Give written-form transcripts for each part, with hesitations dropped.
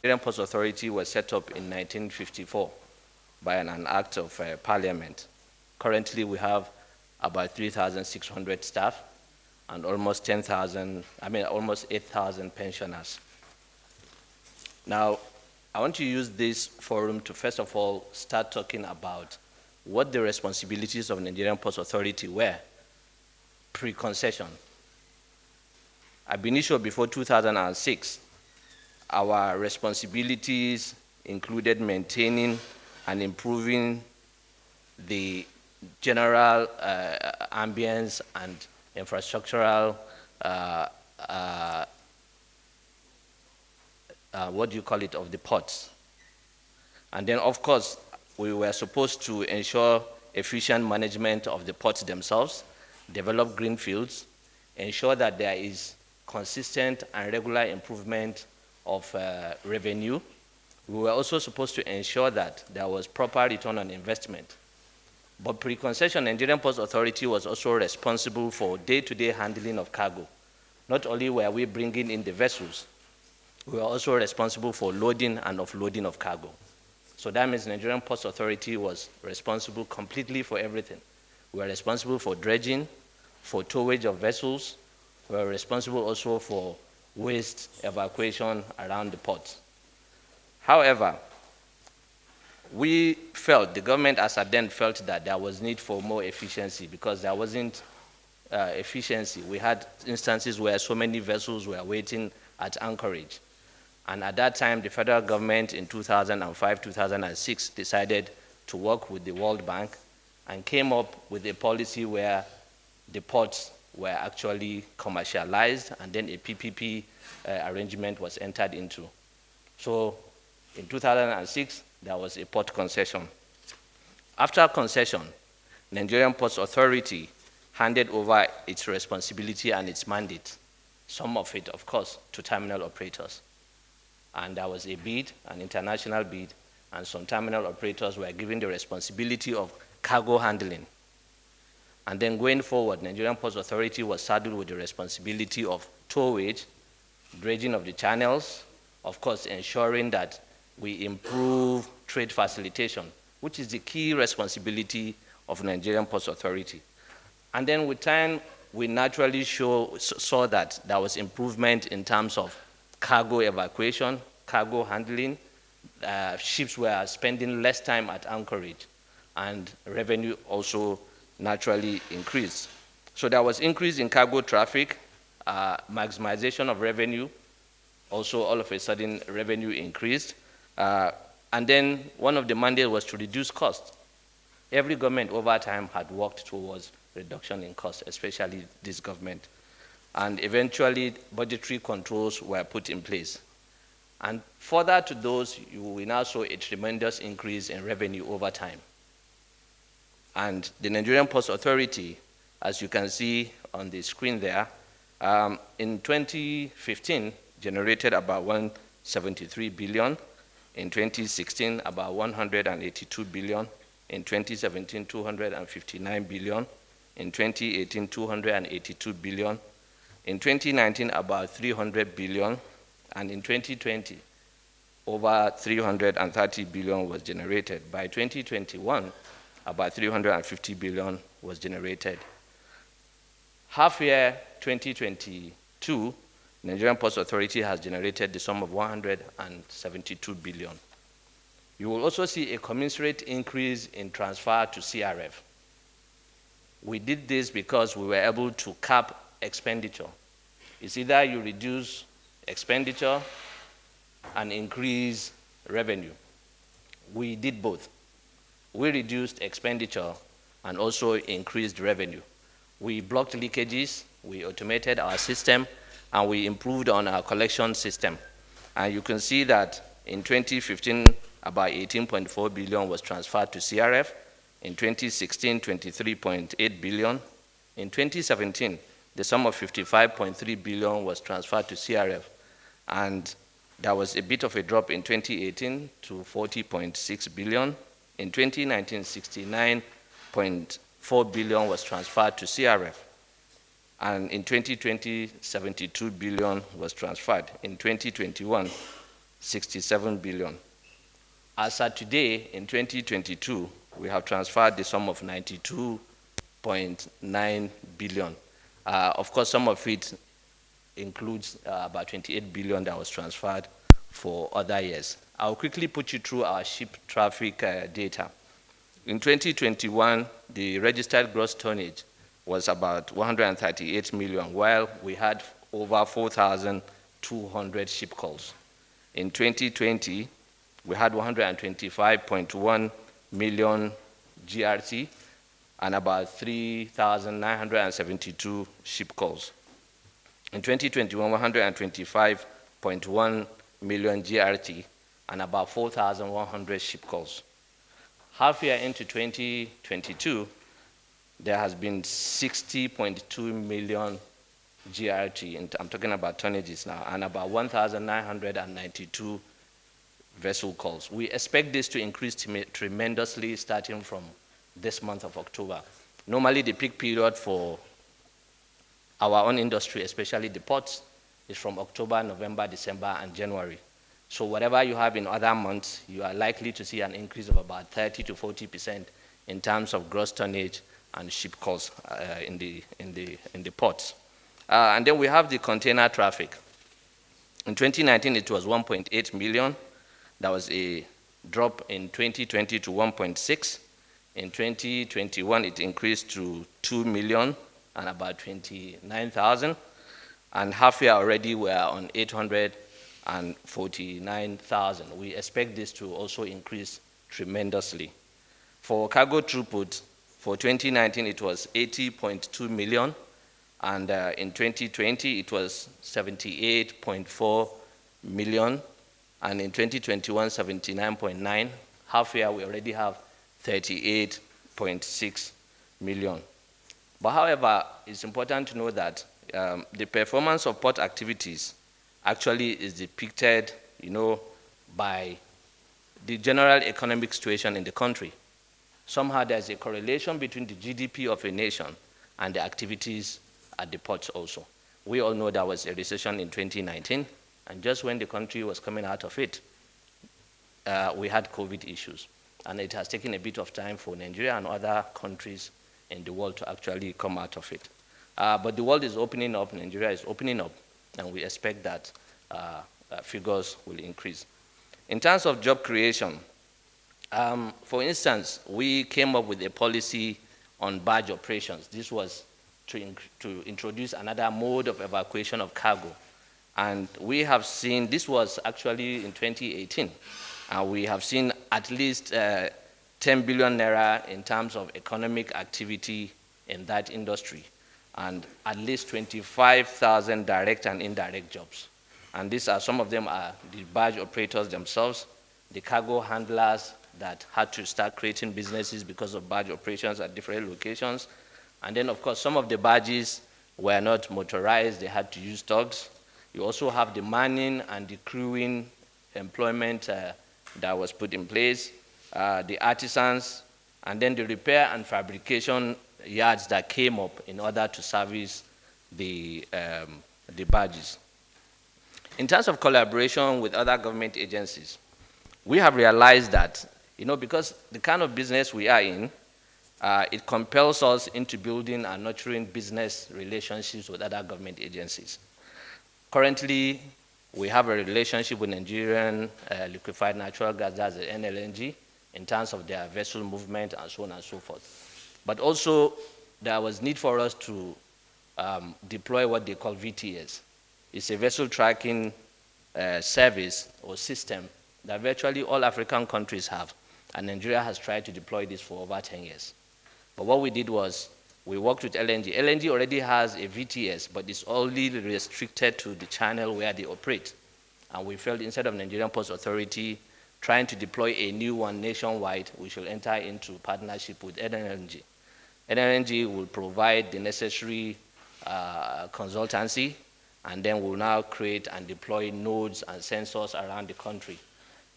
Nigerian Ports Authority was set up in 1954 by an act of Parliament. Currently, we have about 3,600 staff and almost 8,000 pensioners. Now, I want to use this forum to first of all start talking about what the responsibilities of Nigerian Ports Authority were pre-concession. Ab initio, before 2006, our responsibilities included maintaining and improving the general ambience and infrastructural, of the ports. And then, of course, we were supposed to ensure efficient management of the ports themselves, develop green fields, ensure that there is consistent and regular improvement of revenue. We were also supposed to ensure that there was proper return on investment. But pre-concession, Nigerian Ports Authority was also responsible for day-to-day handling of cargo. Not only were we bringing in the vessels, we were also responsible for loading and offloading of cargo. So that means Nigerian Ports Authority was responsible completely for everything. We were responsible for dredging, for towage of vessels. We were responsible also for waste evacuation around the port. However, we felt, the government as at then felt that there was need for more efficiency because there wasn't efficiency. We had instances where so many vessels were waiting at anchorage. And at that time, the federal government in 2005, 2006 decided to work with the World Bank and came up with a policy where the ports were actually commercialized and then a PPP arrangement was entered into. So in 2006, there was a port concession. After concession, Nigerian Ports Authority handed over its responsibility and its mandate, some of it, of course, to terminal operators. And there was a bid, an international bid, and some terminal operators were given the responsibility of cargo handling. And then going forward, Nigerian Ports Authority was saddled with the responsibility of towage, dredging of the channels, of course, ensuring that we improve trade facilitation, which is the key responsibility of Nigerian Ports Authority. And then with time, we naturally saw that there was improvement in terms of cargo evacuation, cargo handling. Ships were spending less time at anchorage, and revenue also naturally increased. So there was increase in cargo traffic, maximization of revenue. Also, all of a sudden, revenue increased. And then one of the mandates was to reduce costs. Every government over time had worked towards reduction in costs, especially this government. And eventually, budgetary controls were put in place. And further to those, we now saw a tremendous increase in revenue over time. And the Nigerian Ports Authority, as you can see on the screen there, in 2015, generated about 173 billion. In 2016, about 182 billion. In 2017, 259 billion. In 2018, 282 billion. In 2019, about 300 billion. And in 2020, over 330 billion was generated. By 2021, about 350 billion was generated. Half year 2022, Nigerian Ports Authority has generated the sum of 172 billion. You will also see a commensurate increase in transfer to CRF. We did this because we were able to cap expenditure. It's either you reduce expenditure and increase revenue. We did both. We reduced expenditure and also increased revenue. We blocked leakages, we automated our system, and we improved on our collection system. And you can see that in 2015, about 18.4 billion was transferred to CRF. In 2016, 23.8 billion. In 2017, the sum of 55.3 billion was transferred to CRF. And there was a bit of a drop in 2018 to 40.6 billion. In 2019, 69.4 billion was transferred to CRF. And in 2020, 72 billion was transferred. In 2021, 67 billion. As of today, in 2022, we have transferred the sum of 92.9 billion. Of course, some of it includes about 28 billion that was transferred for other years. I'll quickly put you through our ship traffic data. In 2021, the registered gross tonnage was about 138 million, while we had over 4,200 ship calls. In 2020, we had 125.1 million GRT and about 3,972 ship calls. In 2021, 125.1 million GRT and about 4,100 ship calls. Half year into 2022, there has been 60.2 million GRT, I'm talking about tonnages now, and about 1,992 vessel calls. We expect this to increase tremendously starting from this month of October. Normally, the peak period for our own industry, especially the ports, is from October, November, December, and January. So whatever you have in other months, you are likely to see an increase of about 30 to 40% in terms of gross tonnage and ship calls in the ports. And then we have the container traffic. In 2019, it was 1.8 million. That was a drop in 2020 to 1.6. In 2021, it increased to 2 million and about 29,000. And half year already, we are on 849,000. We expect this to also increase tremendously. For cargo throughput, for 2019, it was 80.2 million. And in 2020, it was 78.4 million. And in 2021, 79.9. Half year, we already have 38.6 million. But however, it's important to know that the performance of port activities actually is depicted, by the general economic situation in the country. Somehow there's a correlation between the GDP of a nation and the activities at the ports also. We all know there was a recession in 2019, and just when the country was coming out of it, we had COVID issues. And it has taken a bit of time for Nigeria and other countries in the world to actually come out of it. But the world is opening up, Nigeria is opening up, and we expect that figures will increase. In terms of job creation, for instance, we came up with a policy on barge operations. This was to introduce another mode of evacuation of cargo. And we have seen, this was actually in 2018, we have seen at least 10 billion naira in terms of economic activity in that industry, and at least 25,000 direct and indirect jobs. And these are, some of them are the barge operators themselves, the cargo handlers that had to start creating businesses because of barge operations at different locations. And then, of course, some of the barges were not motorized, they had to use tugs. You also have the manning and the crewing employment that was put in place, the artisans, and then the repair and fabrication yards that came up in order to service the barges. In terms of collaboration with other government agencies, we have realized that, because the kind of business we are in, it compels us into building and nurturing business relationships with other government agencies. Currently, we have a relationship with Nigerian liquefied natural gas, that's the NLNG, in terms of their vessel movement and so on and so forth. But also, there was need for us to deploy what they call VTS. It's a vessel tracking service or system that virtually all African countries have, and Nigeria has tried to deploy this for over 10 years. But what we did was, we worked with LNG. LNG already has a VTS, but it's only restricted to the channel where they operate. And we felt instead of Nigerian Ports Authority trying to deploy a new one nationwide, we should enter into partnership with NLNG. NLNG will provide the necessary consultancy, and then we'll now create and deploy nodes and sensors around the country.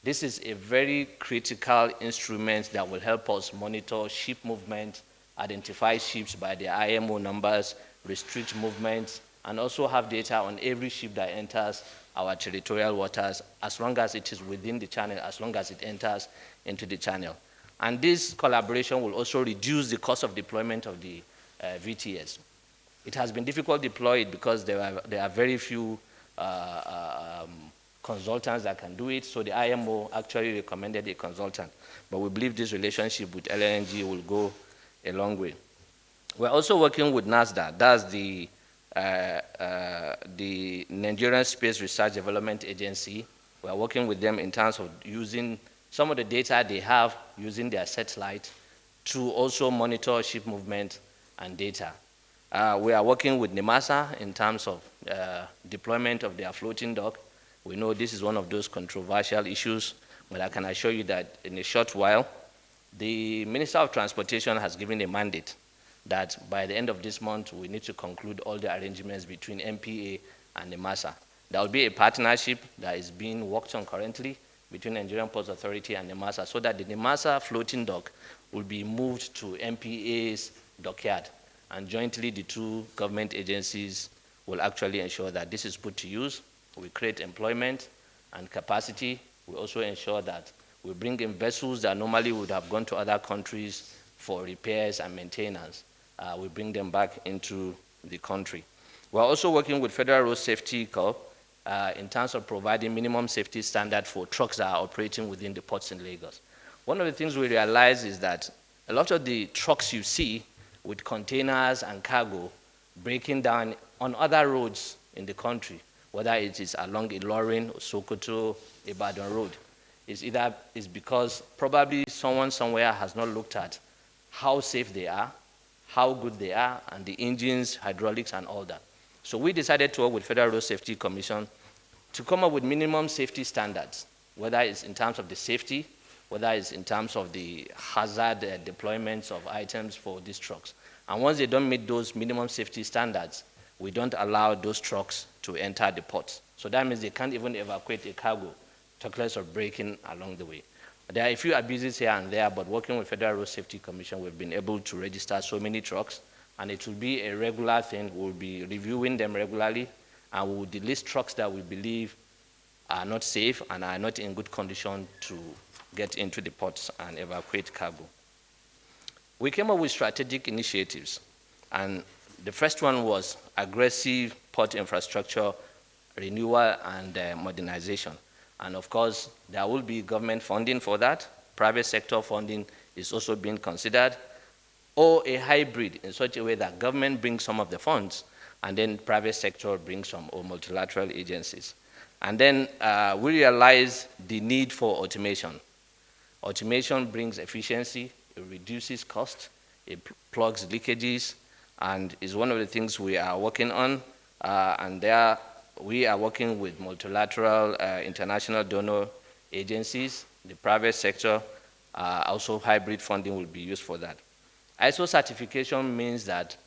This is a very critical instrument that will help us monitor ship movement, identify ships by their IMO numbers, restrict movements, and also have data on every ship that enters our territorial waters as long as it is within the channel, as long as it enters into the channel. And this collaboration will also reduce the cost of deployment of the VTS. It has been difficult to deploy it because there are very few consultants that can do it, so the IMO actually recommended a consultant. But we believe this relationship with LNG will go a long way. We're also working with NASDA, that's the Nigerian Space Research Development Agency. We're working with them in terms of using some of the data they have using their satellite to also monitor ship movement and data. We are working with NIMASA in terms of deployment of their floating dock. We know this is one of those controversial issues, but I can assure you that in a short while, the Minister of Transportation has given a mandate that by the end of this month, we need to conclude all the arrangements between NPA and NIMASA. There will be a partnership that is being worked on currently between Nigerian Ports Authority and NIMASA, so that the NIMASA floating dock will be moved to NPA's dockyard. And jointly, the two government agencies will actually ensure that this is put to use. We create employment and capacity. We also ensure that we bring in vessels that normally would have gone to other countries for repairs and maintenance. We bring them back into the country. We're also working with Federal Road Safety Corps in terms of providing minimum safety standard for trucks that are operating within the ports in Lagos. One of the things we realize is that a lot of the trucks you see with containers and cargo breaking down on other roads in the country, whether it is along Ilorin, Sokoto, Ibadan Road, is because probably someone somewhere has not looked at how safe they are, how good they are, and the engines, hydraulics, and all that. So we decided to work with Federal Road Safety Commission to come up with minimum safety standards, whether it's in terms of the safety, whether it's in terms of the hazard deployments of items for these trucks. And once they don't meet those minimum safety standards, we don't allow those trucks to enter the ports. So that means they can't even evacuate a cargo, talk less of braking along the way. There are a few abuses here and there, but working with Federal Road Safety Commission, we've been able to register so many trucks, and it will be a regular thing. We'll be reviewing them regularly, and we will delist trucks that we believe are not safe and are not in good condition to get into the ports and evacuate cargo. We came up with strategic initiatives, and the first one was aggressive port infrastructure renewal and modernization. And of course, there will be government funding for that. Private sector funding is also being considered, or a hybrid in such a way that government brings some of the funds and then private sector brings some, or multilateral agencies. And then we realize the need for automation. Automation brings efficiency, it reduces cost, it plugs leakages, and is one of the things we are working on. And there we are working with multilateral international donor agencies, the private sector, also hybrid funding will be used for that. ISO certification means that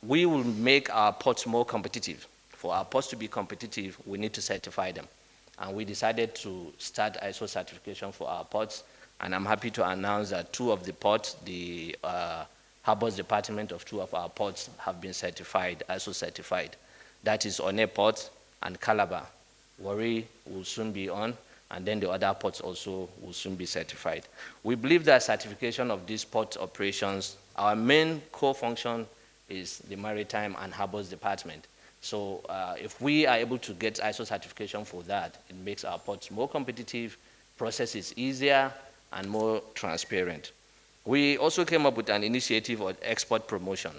we will make our ports more competitive. For our ports to be competitive, we need to certify them. And we decided to start ISO certification for our ports, and I'm happy to announce that two of the ports, the Harbors Department of two of our ports have been certified, ISO certified. That is Onne Port and Calabar. Warri will soon be on, and then the other ports also will soon be certified. We believe that certification of these port operations, our main core function is the Maritime and Harbors Department. So if we are able to get ISO certification for that, it makes our ports more competitive, process is easier, and more transparent. We also came up with an initiative on export promotion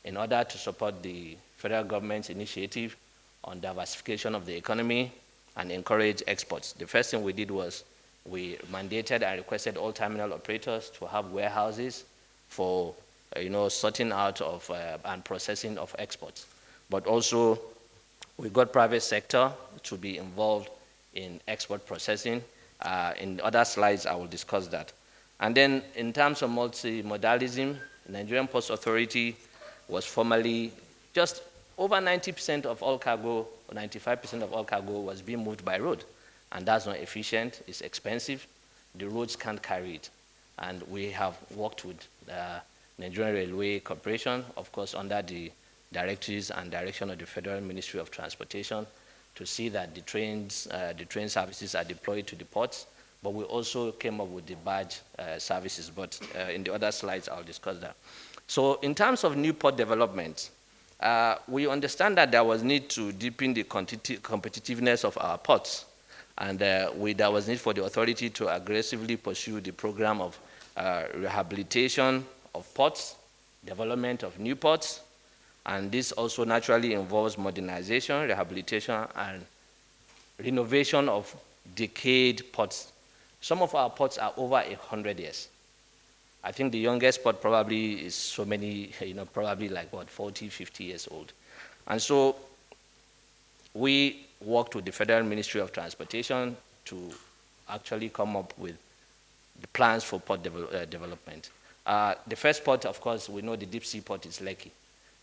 in order to support the federal government's initiative on diversification of the economy and encourage exports. The first thing we did was we mandated and requested all terminal operators to have warehouses for sorting out of and processing of exports. But also we got private sector to be involved in export processing. In other slides, I will discuss that. And then in terms of multimodalism, Nigerian Ports Authority was formerly just over 90% of all cargo, or 95% of all cargo was being moved by road. And that's not efficient, it's expensive. The roads can't carry it. And we have worked with the Nigerian Railway Corporation, of course, under the directives and direction of the Federal Ministry of Transportation. to see that the train services are deployed to the ports, but we also came up with the barge services, but in the other slides I'll discuss that. So in terms of new port development, we understand that there was need to deepen the competitiveness of our ports, and there was need for the authority to aggressively pursue the program of rehabilitation of ports, development of new ports, and this also naturally involves modernization, rehabilitation, and renovation of decayed ports. Some of our ports are over 100 years. I think the youngest port probably is so many, probably like what, 40, 50 years old. And so we worked with the Federal Ministry of Transportation to actually come up with the plans for port development. The first port, of course, we know the deep sea port is Lekki.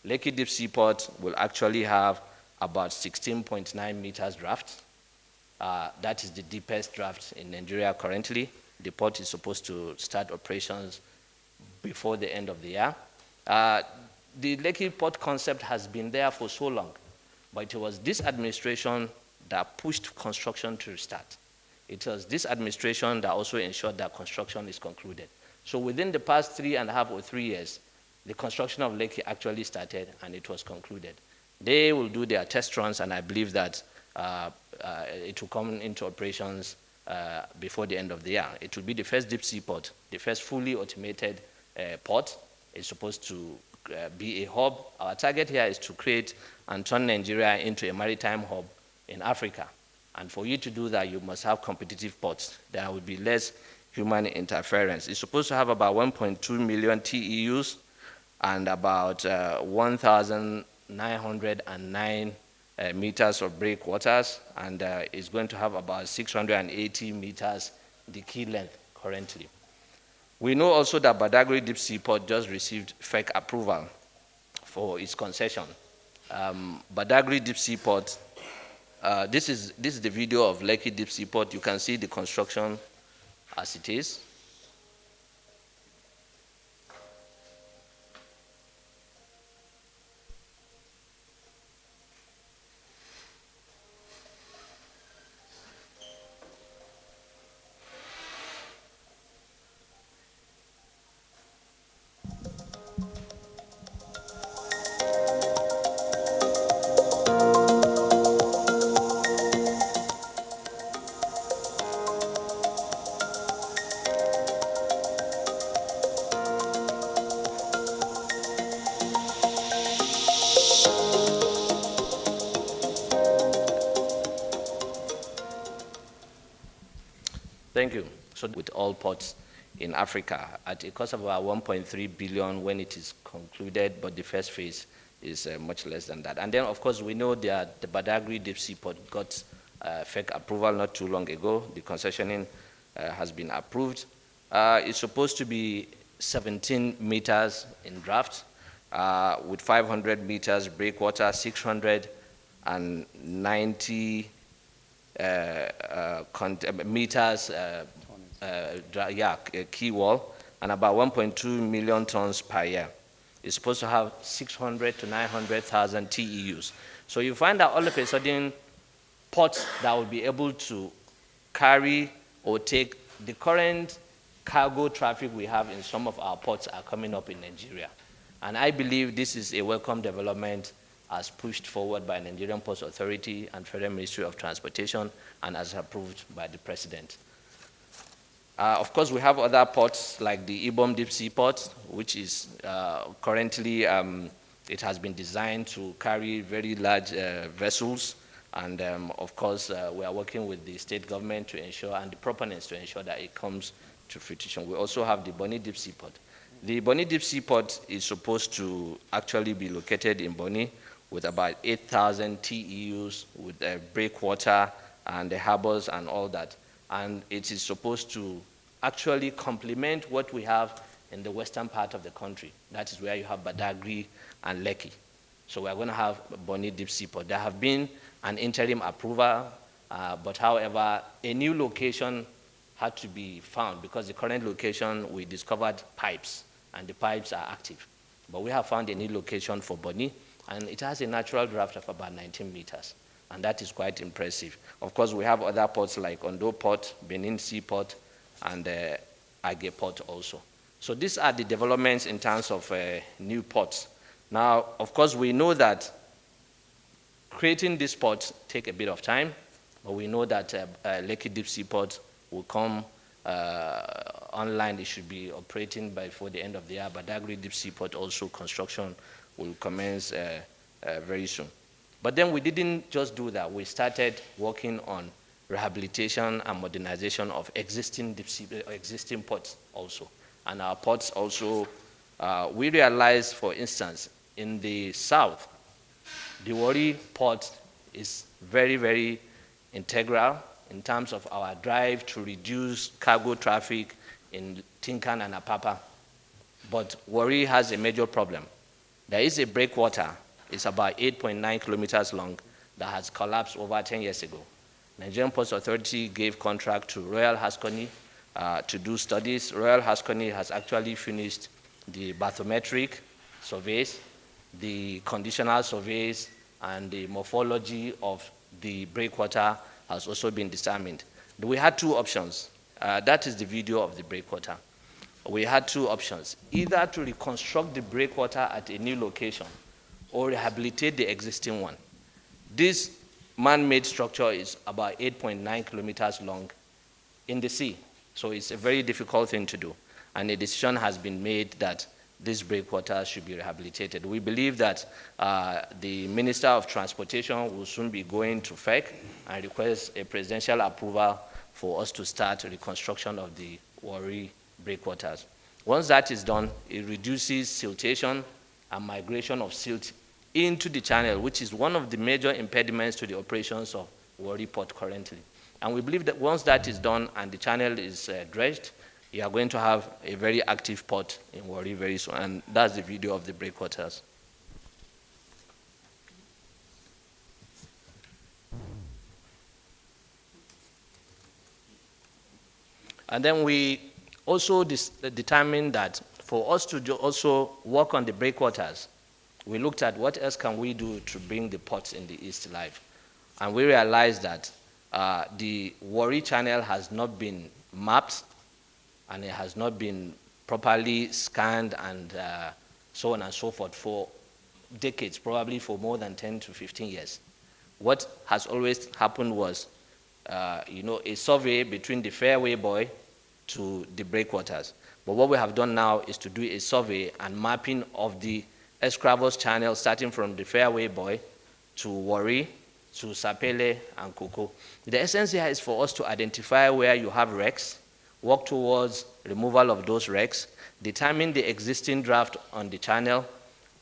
Lekki Deep Sea Port will actually have about 16.9 meters draft. That is the deepest draft in Nigeria currently. The port is supposed to start operations before the end of the year. The Lekki port concept has been there for so long, but it was this administration that pushed construction to restart. It was this administration that also ensured that construction is concluded. So within the past 3.5 or 3 years, the construction of Lekki actually started and it was concluded. They will do their test runs, and I believe that it will come into operations before the end of the year. It will be the first deep sea port, the first fully automated port. It's supposed to be a hub. Our target here is to create and turn Nigeria into a maritime hub in Africa. And for you to do that, you must have competitive ports. There will be less human interference. It's supposed to have about 1.2 million TEUs and about 1,909 meters of breakwaters, and it's going to have about 680 meters the key length currently. We know also that Badagry Deep Sea Port just received FEC approval for its concession. Badagry Deep Sea Port, this is the video of Lekki Deep Sea Port. You can see the construction as it is. Thank you. So with all ports in Africa at a cost of about 1.3 billion when it is concluded, but the first phase is much less than that. And then, of course, we know that the Badagry Deep Sea Port got FEC approval not too long ago. The concessioning has been approved. It's supposed to be 17 meters in draft with 500 meters breakwater, 690 meters key wall, and about 1.2 million tons per year. It's supposed to have 600 to 900,000 TEUs. So you find that all of a sudden, ports that will be able to carry or take the current cargo traffic we have in some of our ports are coming up in Nigeria. And I believe this is a welcome development as pushed forward by Nigerian Ports Authority and Federal Ministry of Transportation and as approved by the President. Of course, we have other ports like the Ibom Deep Sea Port, which is currently, it has been designed to carry very large vessels. And of course, we are working with the state government to ensure, and the proponents to ensure that it comes to fruition. We also have the Bonny Deep Sea Port. The Bonny Deep Sea Port is supposed to actually be located in Bonny with about 8,000 TEUs with breakwater and the harbors and all that. And it is supposed to actually complement what we have in the western part of the country. That is where you have Badagry and Lekki. So we're going to have Bonny Deep Sea Port. There have been an interim approval, but however, a new location had to be found because the current location, we discovered pipes, and the pipes are active. But we have found a new location for Bonny, and it has a natural draft of about 19 meters. and that is quite impressive. Of course, we have other ports like Ondo Port, Benin Seaport, and Age Port also. So these are the developments in terms of new ports. Now, of course, we know that creating these ports take a bit of time, but we know that Lekki Deep Sea Port will come online. It should be operating before the end of the year. Badagry Deep Sea Port also construction will commence very soon. But then we didn't just do that. We started working on rehabilitation and modernization of existing ports also. And our ports also, we realized, for instance, in the south, the Warri port is very, very integral in terms of our drive to reduce cargo traffic in Tinkan and Apapa. But Warri has a major problem. There is a breakwater. It's about 8.9 kilometers long that has collapsed over 10 years ago. Nigerian Ports Authority gave contract to Royal Haskoни to do studies. Royal Haskoni has actually finished the bathymetric surveys, the conditional surveys, and the morphology of the breakwater has also been determined. We had two options. That is the video of the breakwater. We had two options, either to reconstruct the breakwater at a new location or rehabilitate the existing one. This man-made structure is about 8.9 kilometers long in the sea. So it's a very difficult thing to do. And a decision has been made that this breakwater should be rehabilitated. We believe that the Minister of Transportation will soon be going to FEC and request a presidential approval for us to start reconstruction of the Warri breakwaters. Once that is done, it reduces siltation and migration of silt into the channel, which is one of the major impediments to the operations of Warri Port currently. And we believe that once that is done and the channel is dredged, you are going to have a very active port in Warri very soon. And that's the video of the breakwaters. And then we also determined that for us to also work on the breakwaters, we looked at what else can we do to bring the ports in the East live. And we realized that the Warri Channel has not been mapped and it has not been properly scanned and so on and so forth for decades, probably for more than 10 to 15 years. What has always happened was, a survey between the fairway buoy to the breakwaters. But what we have done now is to do a survey and mapping of the Escravos channel starting from the fairway buoy to Warri, to Sapele and Koko. The essence here is for us to identify where you have wrecks, work towards removal of those wrecks, determine the existing draft on the channel,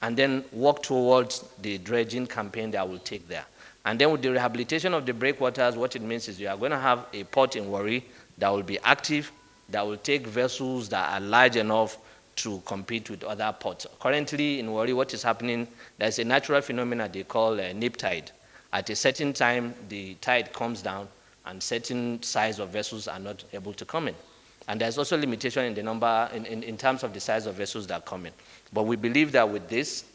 and then work towards the dredging campaign that will take there. And then with the rehabilitation of the breakwaters, what it means is you are going to have a port in Warri that will be active, that will take vessels that are large enough to compete with other ports. Currently in Warri, what is happening, there's a natural phenomenon they call nip tide. At a certain time, the tide comes down and certain size of vessels are not able to come in. And there's also limitation in the number, in terms of the size of vessels that come in. But we believe that with this,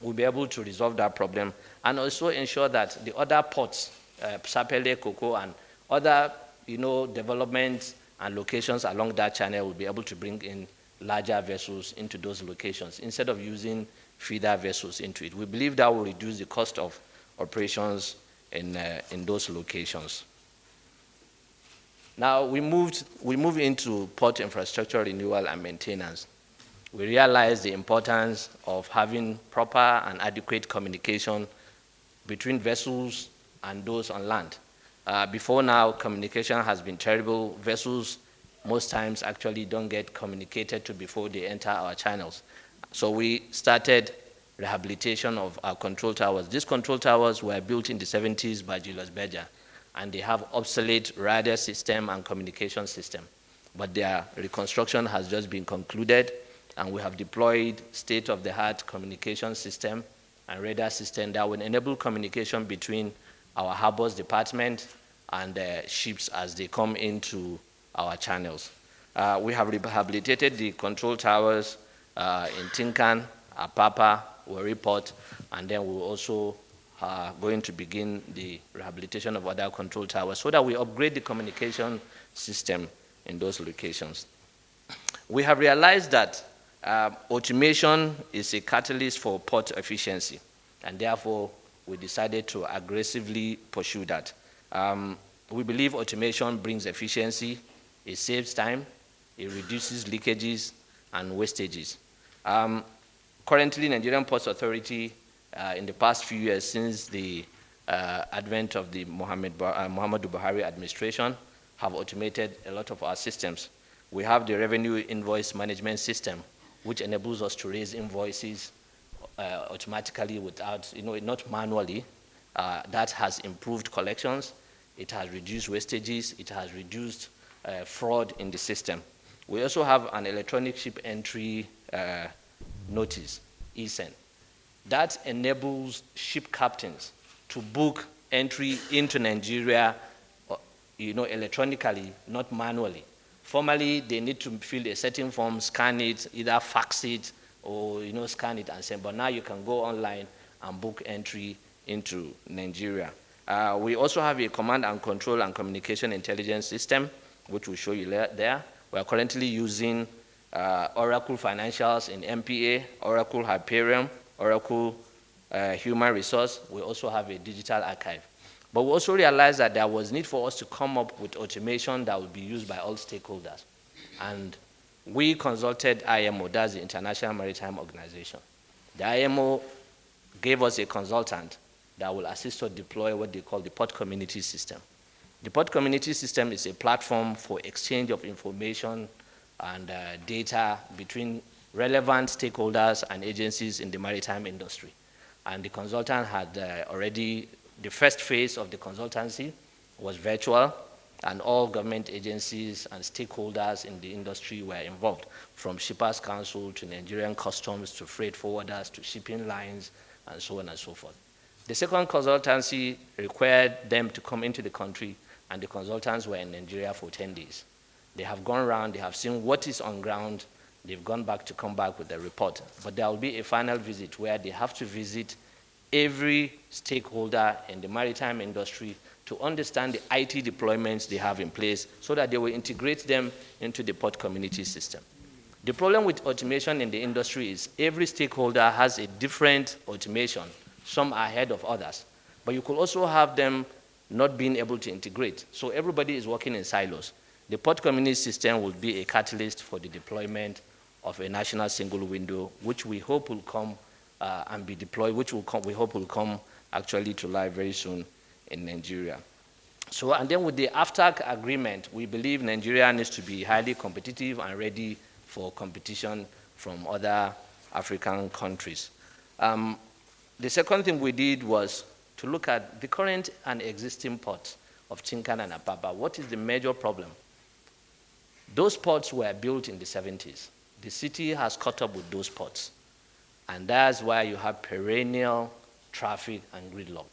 we'll be able to resolve that problem and also ensure that the other ports, Sapele, Koko, and other developments and locations along that channel will be able to bring in larger vessels into those locations instead of using feeder vessels into it. We believe that will reduce the cost of operations in those locations. Now we move into port infrastructure renewal and maintenance. We realize the importance of having proper and adequate communication between vessels and those on land. Before now, communication has been terrible. Vessels most times actually don't get communicated to before they enter our channels. So we started rehabilitation of our control towers. These control towers were built in the 70s by Julius Berger, and they have obsolete radar system and communication system. But their reconstruction has just been concluded, and we have deployed state-of-the-art communication system and radar system that will enable communication between our harbors department and ships as they come into our channels. We have rehabilitated the control towers in Tinkan, Apapa, Warri Port, and then we'll also are going to begin the rehabilitation of other control towers so that we upgrade the communication system in those locations. We have realized that automation is a catalyst for port efficiency, and therefore we decided to aggressively pursue that. We believe automation brings efficiency, it saves time, it reduces leakages and wastages. Currently, Nigerian Ports Authority, in the past few years since the advent of the Muhammadu Buhari administration, have automated a lot of our systems. We have the revenue invoice management system, which enables us to raise invoices automatically without, not manually. That has improved collections, it has reduced wastages, it has reduced fraud in the system. We also have an electronic ship entry notice, ESEN. That enables ship captains to book entry into Nigeria, electronically, not manually. Formerly, they need to fill a certain form, scan it, either fax it, or scan it and send. But now you can go online and book entry into Nigeria. We also have a command and control and communication intelligence system, which we'll show you there. We are currently using Oracle Financials in MPA, Oracle Hyperion, Oracle Human Resource. We also have a digital archive. But we also realized that there was need for us to come up with automation that would be used by all stakeholders. And we consulted IMO, that's the International Maritime Organization. The IMO gave us a consultant that will assist us deploy what they call the Port Community System. The Port Community System is a platform for exchange of information and data between relevant stakeholders and agencies in the maritime industry. And the consultant had already, the first phase of the consultancy was virtual, and all government agencies and stakeholders in the industry were involved, from Shippers Council to Nigerian Customs to freight forwarders to shipping lines and so on and so forth. The second consultancy required them to come into the country, and the consultants were in Nigeria for 10 days. They have gone around, they have seen what is on ground, they've gone back to come back with a report. But there will be a final visit where they have to visit every stakeholder in the maritime industry to understand the IT deployments they have in place so that they will integrate them into the port community system. The problem with automation in the industry is every stakeholder has a different automation. Some are ahead of others. But you could also have them not being able to integrate. So everybody is working in silos. The port community system will be a catalyst for the deployment of a national single window, which we hope will come and be deployed, which we hope will come actually to life very soon in Nigeria. So, and then with the AFTAC agreement, we believe Nigeria needs to be highly competitive and ready for competition from other African countries. The second thing we did was to look at the current and existing ports of Tinkan and Apapa. What is the major problem? Those ports were built in the 70s. The city has caught up with those ports. And that's why you have perennial traffic and gridlock.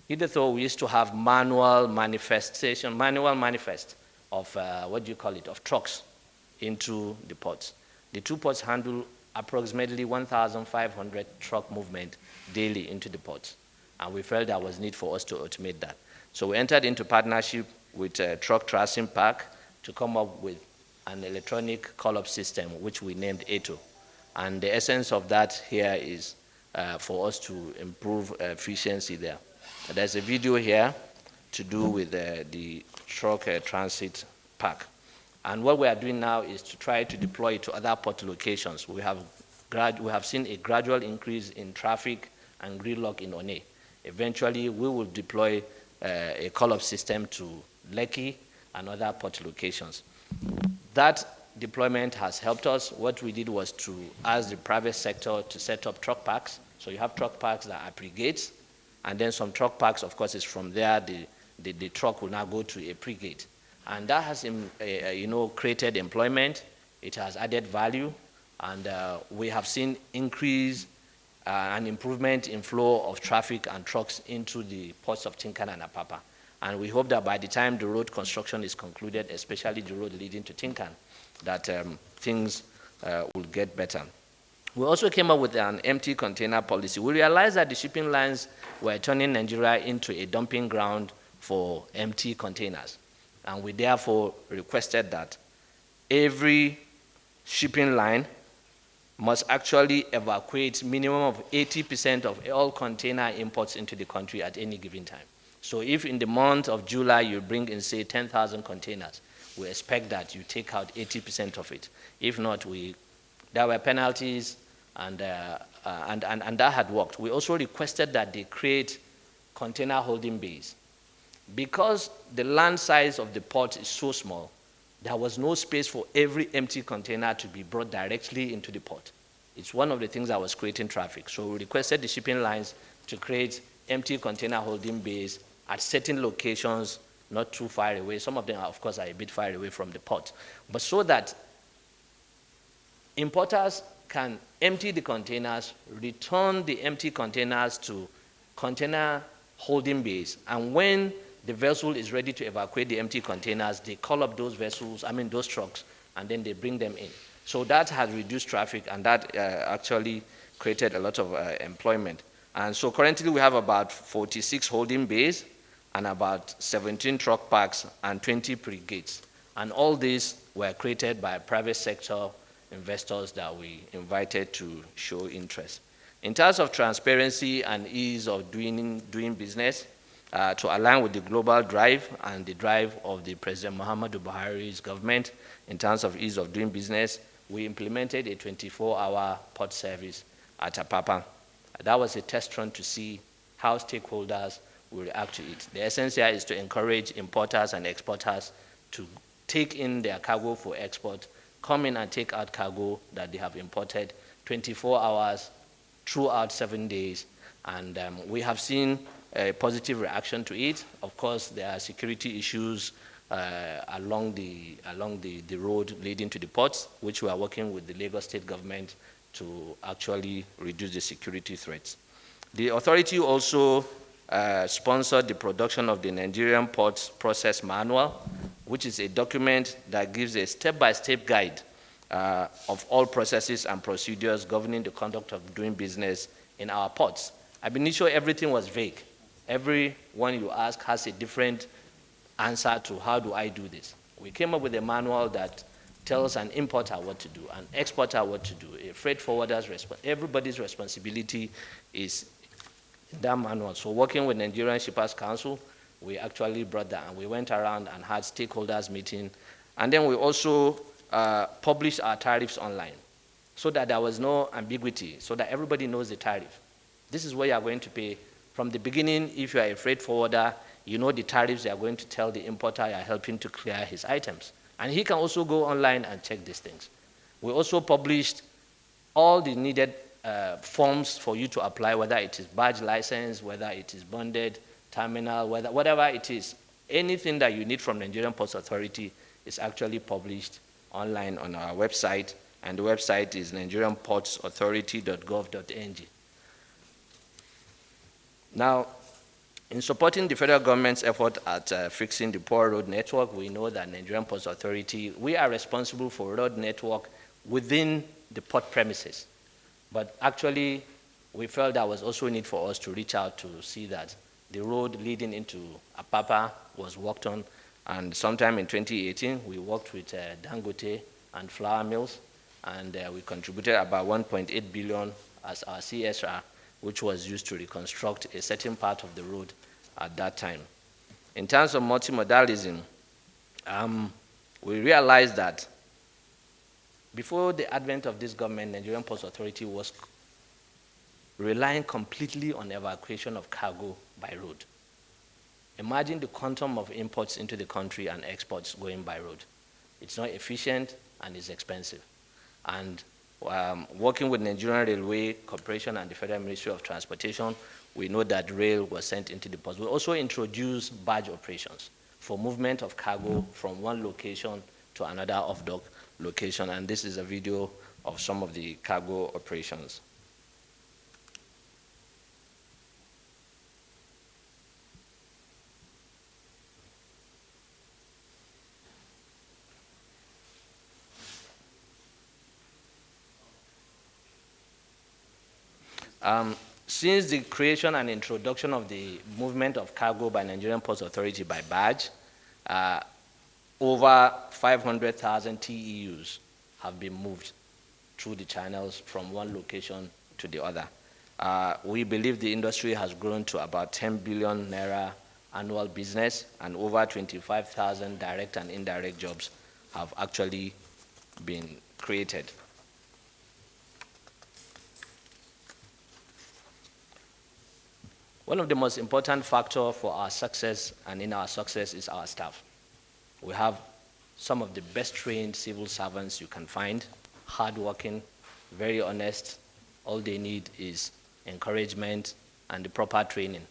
Hitherto, we used to have manual manifest of, of trucks into the ports. The two ports handle approximately 1,500 truck movement daily into the ports. And we felt there was need for us to automate that. So we entered into partnership with Truck Tracing Park to come up with an electronic call-up system, which we named ATO. And the essence of that here is for us to improve efficiency there. There's a video here to do with the Truck Transit Park. And what we are doing now is to try to deploy it to other port locations. We have seen a gradual increase in traffic and gridlock in One. Eventually, we will deploy a call-up system to Lekki and other port locations. That deployment has helped us. What we did was to ask the private sector to set up truck parks. So you have truck parks that are pre-gates, and then some truck parks, of course, is from there, the truck will now go to a pre-gate. And that has created employment, it has added value, and we have seen increase and improvement in flow of traffic and trucks into the ports of Tinkan and Apapa. And we hope that by the time the road construction is concluded, especially the road leading to Tinkan, that things will get better. We also came up with an empty container policy. We realized that the shipping lines were turning Nigeria into a dumping ground for empty containers. And we therefore requested that every shipping line must actually evacuate minimum of 80% of all container imports into the country at any given time. So if in the month of July you bring in, say, 10,000 containers, we expect that you take out 80% of it. If not, there were penalties, and that had worked. We also requested that they create container holding bays. Because the land size of the port is so small, there was no space for every empty container to be brought directly into the port. It's one of the things that was creating traffic. So we requested the shipping lines to create empty container holding bays at certain locations, not too far away. Some of them, of course, are a bit far away from the port. But so that importers can empty the containers, return the empty containers to container holding bays, and when the vessel is ready to evacuate the empty containers, they call up those those trucks, and then they bring them in. So that has reduced traffic, and that actually created a lot of employment. And so currently we have about 46 holding bays and about 17 truck parks and 20 pre-gates. And all these were created by private sector investors that we invited to show interest. In terms of transparency and ease of doing business, to align with the global drive and the drive of the President Muhammadu Buhari's government in terms of ease of doing business, we implemented a 24-hour port service at Apapa. That was a test run to see how stakeholders will react to it. The essence here is to encourage importers and exporters to take in their cargo for export, come in and take out cargo that they have imported 24 hours throughout 7 days. And we have seen a positive reaction to it. Of course, there are security issues along the road leading to the ports, which we are working with the Lagos State government to actually reduce the security threats. The authority also sponsored the production of the Nigerian Ports Process Manual, which is a document that gives a step-by-step guide of all processes and procedures governing the conduct of doing business in our ports. I've been sure everything was vague. Everyone you ask has a different answer to how do I do this. We came up with a manual that tells an importer what to do, an exporter what to do, a freight forwarder's everybody's responsibility is in that manual. So working with Nigerian Shippers Council, we actually brought that, and we went around and had stakeholders meeting. And then we also published our tariffs online so that there was no ambiguity, so that everybody knows the tariff. This is what you are going to pay. From the beginning, if you are a freight forwarder, you know the tariffs you are going to tell the importer you are helping to clear his items. And he can also go online and check these things. We also published all the needed forms for you to apply, whether it is badge license, whether it is bonded terminal, whatever it is. Anything that you need from Nigerian Ports Authority is actually published online on our website, and the website is nigerianportsauthority.gov.ng. Now, in supporting the federal government's effort at fixing the poor road network, we know that Nigerian Ports Authority, we are responsible for road network within the port premises. But actually, we felt there was also a need for us to reach out to see that the road leading into Apapa was worked on. And sometime in 2018, we worked with Dangote and Flour Mills, and we contributed about 1.8 billion as our CSR, which was used to reconstruct a certain part of the road at that time. In terms of multimodalism, we realized that before the advent of this government, Nigerian Ports Authority was relying completely on evacuation of cargo by road. Imagine the quantum of imports into the country and exports going by road. It's not efficient and it's expensive. And working with Nigerian Railway Corporation and the Federal Ministry of Transportation, we know that rail was sent into the ports. We also introduced barge operations for movement of cargo from one location to another off-dock location, and this is a video of some of the cargo operations. Since the creation and introduction of the movement of cargo by Nigerian Ports Authority by barge, over 500,000 TEUs have been moved through the channels from one location to the other. We believe the industry has grown to about 10 billion naira annual business, and over 25,000 direct and indirect jobs have actually been created. One of the most important factors for our success and in our success is our staff. We have some of the best trained civil servants you can find, hardworking, very honest. All they need is encouragement and the proper training.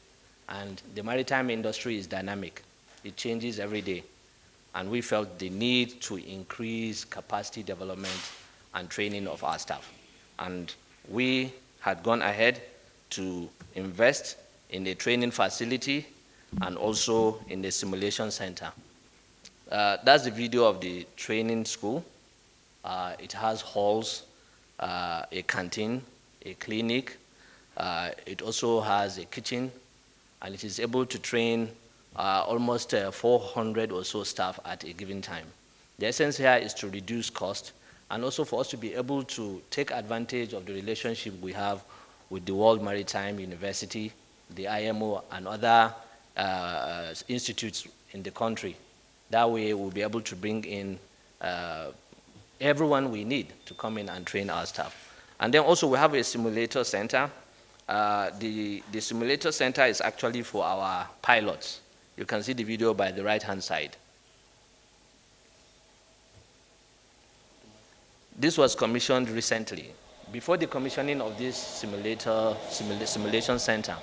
And the maritime industry is dynamic. It changes every day. And we felt the need to increase capacity development and training of our staff. And we had gone ahead to invest in a training facility and also in the simulation center. That's the video of the training school. It has halls, a canteen, a clinic. It also has a kitchen, and it is able to train almost 400 or so staff at a given time. The essence here is to reduce cost and also for us to be able to take advantage of the relationship we have with the World Maritime University, the IMO, and other institutes in the country. That way we'll be able to bring in everyone we need to come in and train our staff. And then also we have a simulator center. The simulator center is actually for our pilots. You can see the video by the right-hand side. This was commissioned recently. Before the commissioning of this simulation center,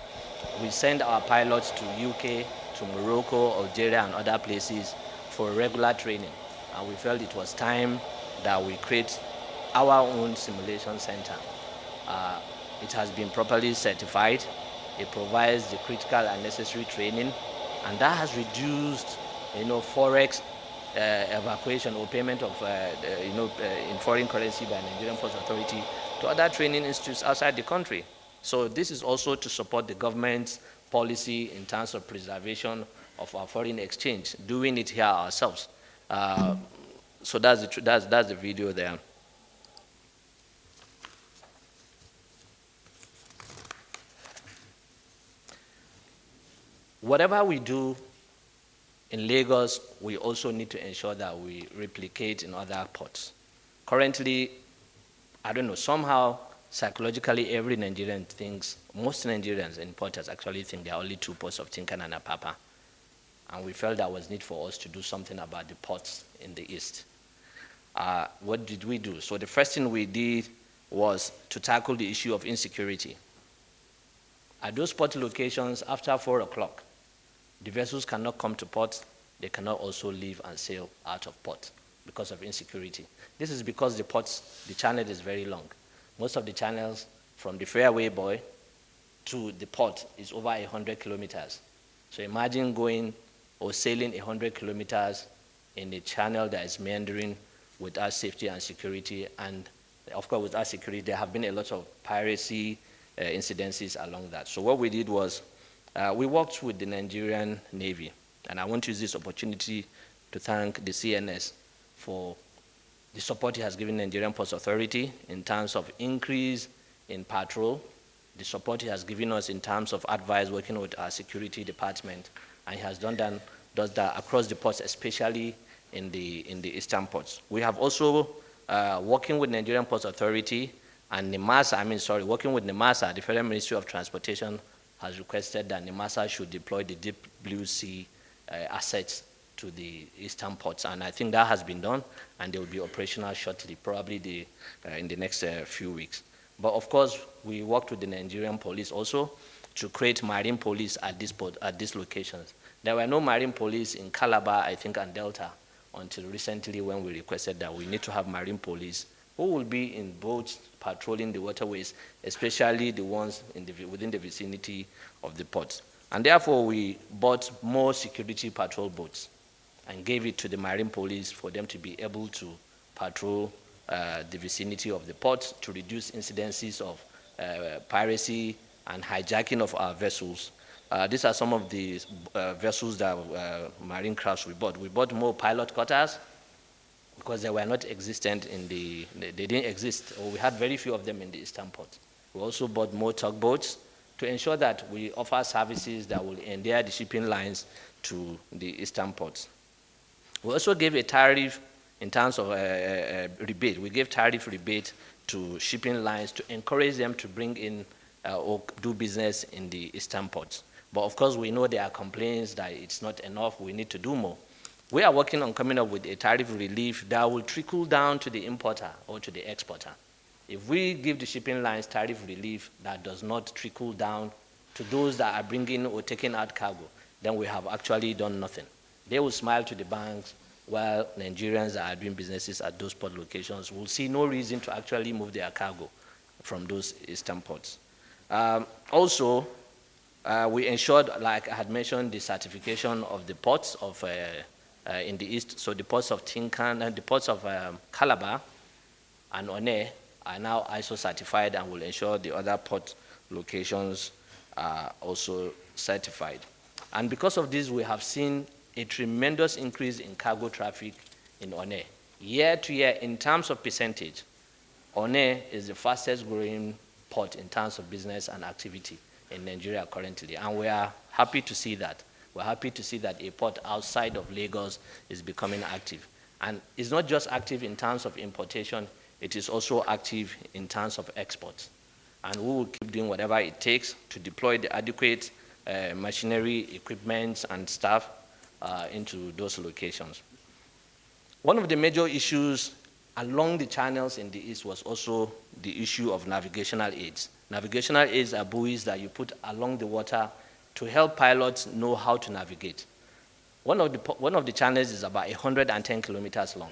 we sent our pilots to UK, to Morocco, Algeria, and other places for regular training. And we felt it was time that we create our own simulation center. It has been properly certified. It provides the critical and necessary training, and that has reduced, forex evacuation or payment of, in foreign currency by Nigerian Ports Authority to other training institutes outside the country. So this is also to support the government's policy in terms of preservation of our foreign exchange, doing it here ourselves. So that's the video there. Whatever we do in Lagos, we also need to ensure that we replicate in other ports. Currently, I don't know, somehow, psychologically, every Nigerian thinks, most Nigerians importers actually think there are only two ports of Tinkan and Apapa. And we felt there was need for us to do something about the ports in the east. What did we do? So the first thing we did was to tackle the issue of insecurity. At those port locations, after 4 o'clock, the vessels cannot come to port. They cannot also leave and sail out of port because of insecurity. This is because the channel is very long. Most of the channels from the fairway buoy to the port is over 100 kilometers. So imagine going or sailing 100 kilometers in a channel that is meandering without safety and security. And of course, without security, there have been a lot of piracy incidences along that. So what we did was we worked with the Nigerian Navy, and I want to use this opportunity to thank the CNS for the support he has given Nigerian Ports Authority in terms of increase in patrol, the support he has given us in terms of advice working with our security department, and he has does that across the ports, especially in the eastern ports. We have also, working with Nigerian Ports Authority and NIMASA, working with NIMASA, the Federal Ministry of Transportation has requested that NIMASA should deploy the Deep Blue Sea assets to the eastern ports. And I think that has been done, and they will be operational shortly, probably in the next few weeks. But of course, we worked with the Nigerian police also to create marine police at these locations. There were no marine police in Calabar, I think, and Delta until recently when we requested that we need to have marine police who will be in boats patrolling the waterways, especially the ones within the vicinity of the ports. And therefore, we bought more security patrol boats and gave it to the marine police for them to be able to patrol the vicinity of the ports to reduce incidences of piracy and hijacking of our vessels. These are some of the vessels that marine crafts we bought. We bought more pilot cutters because they were not existent they didn't exist, or we had very few of them in the eastern port. We also bought more tugboats to ensure that we offer services that will endear the shipping lines to the eastern ports. We also gave a tariff in terms of rebate. We gave tariff rebate to shipping lines to encourage them to bring in or do business in the eastern ports. But of course, we know there are complaints that it's not enough, we need to do more. We are working on coming up with a tariff relief that will trickle down to the importer or to the exporter. If we give the shipping lines tariff relief that does not trickle down to those that are bringing or taking out cargo, then we have actually done nothing. They will smile to the banks, while Nigerians that are doing businesses at those port locations will see no reason to actually move their cargo from those eastern ports. Also, we ensured, like I had mentioned, the certification of the ports of in the east. So the ports of Tinkan and the ports of Calabar and One are now ISO certified and will ensure the other port locations are also certified. And because of this, we have seen a tremendous increase in cargo traffic in One. Year to year, in terms of percentage, One is the fastest growing port in terms of business and activity in Nigeria currently. And we are happy to see that. We're happy to see that a port outside of Lagos is becoming active. And it's not just active in terms of importation, it is also active in terms of exports. And we will keep doing whatever it takes to deploy the adequate machinery, equipment, and staff into those locations. One of the major issues along the channels in the east was also the issue of navigational aids. Navigational aids are buoys that you put along the water to help pilots know how to navigate. One of the channels is about 110 kilometers long.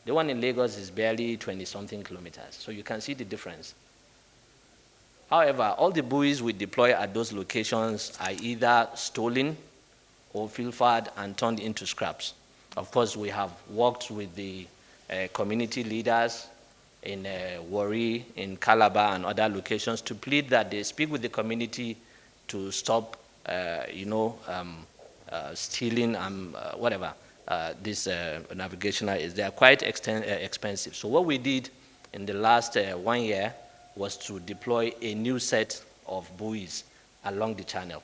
The one in Lagos is barely 20-something kilometers, so you can see the difference. However, all the buoys we deploy at those locations are either stolen or pilfered and turned into scraps. Of course, we have worked with the community leaders in Warri, in Calabar, and other locations to plead that they speak with the community to stop, stealing and whatever this navigational is. They are quite expensive. So what we did in the last 1 year was to deploy a new set of buoys along the channel.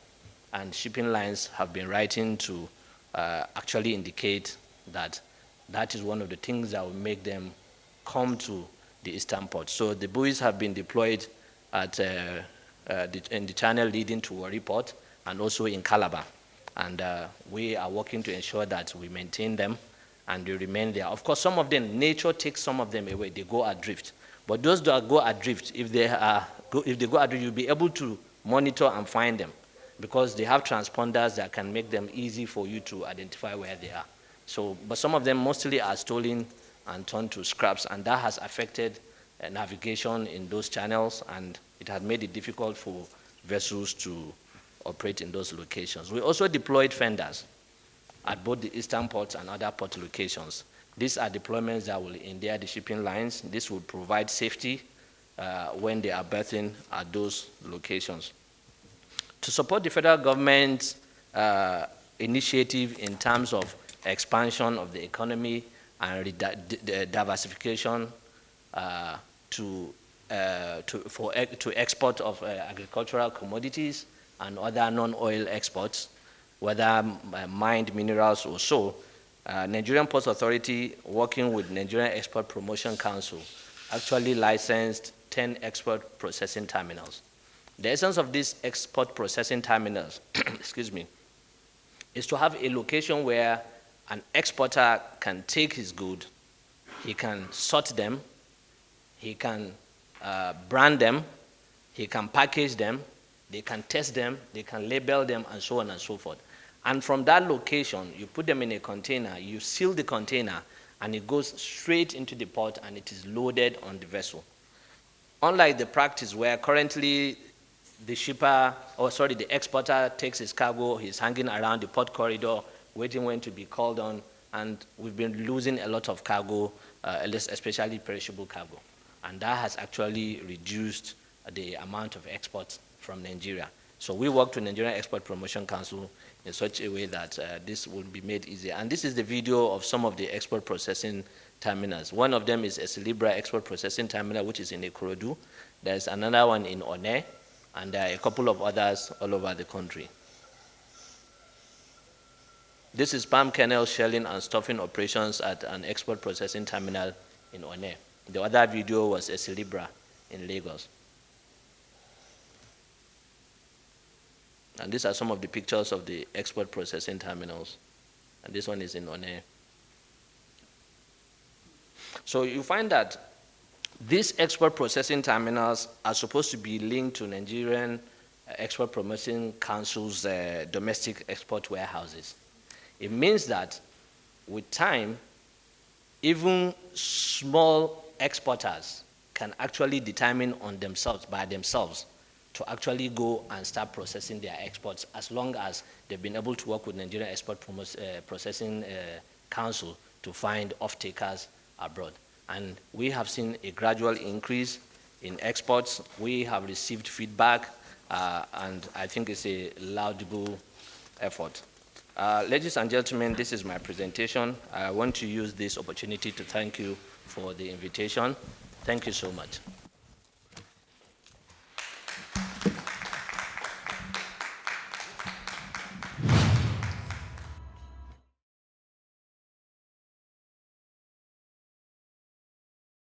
And shipping lines have been writing to actually indicate that that is one of the things that will make them come to the eastern port. So the buoys have been deployed at in the channel leading to Warri Port and also in Calabar. And we are working to ensure that we maintain them and they remain there. Of course, some of them, nature takes some of them away. They go adrift. But those that go adrift, if they go adrift, you'll be able to monitor and find them because they have transponders that can make them easy for you to identify where they are. So, but some of them mostly are stolen and turned to scraps, and that has affected navigation in those channels, and it has made it difficult for vessels to operate in those locations. We also deployed fenders at both the eastern ports and other port locations. These are deployments that will endear the shipping lines. This will provide safety when they are berthing at those locations. To support the federal government's initiative in terms of expansion of the economy and diversification to export of agricultural commodities and other non-oil exports, whether mined minerals or so, Nigerian Ports Authority, working with Nigerian Export Promotion Council, actually licensed 10 export processing terminals. The essence of these export processing terminals, excuse me, is to have a location where an exporter can take his good, he can sort them, he can brand them, he can package them, they can test them, they can label them, and so on and so forth. And from that location, you put them in a container, you seal the container, and it goes straight into the port and it is loaded on the vessel. Unlike the practice where currently the exporter takes his cargo, he's hanging around the port corridor, waiting when to be called on, and we've been losing a lot of cargo, especially perishable cargo. And that has actually reduced the amount of exports from Nigeria. So we work with Nigerian Export Promotion Council in such a way that this will be made easier. And this is the video of some of the export processing terminals. One of them is a Celebra Export Processing Terminal, which is in Ikorodu. There's another one in One, and there are a couple of others all over the country. This is palm kernel shelling and stuffing operations at an export processing terminal in One. The other video was a Celebra in Lagos. And these are some of the pictures of the export processing terminals. And this one is in One. So you find that these export processing terminals are supposed to be linked to Nigerian Export Promotion Council's domestic export warehouses. It means that with time, even small exporters can actually determine on themselves, by themselves, to actually go and start processing their exports, as long as they've been able to work with Nigerian Export Processing Council to find off-takers abroad. And we have seen a gradual increase in exports. We have received feedback, and I think it's a laudable effort. Ladies and gentlemen, this is my presentation. I want to use this opportunity to thank you for the invitation. Thank you so much.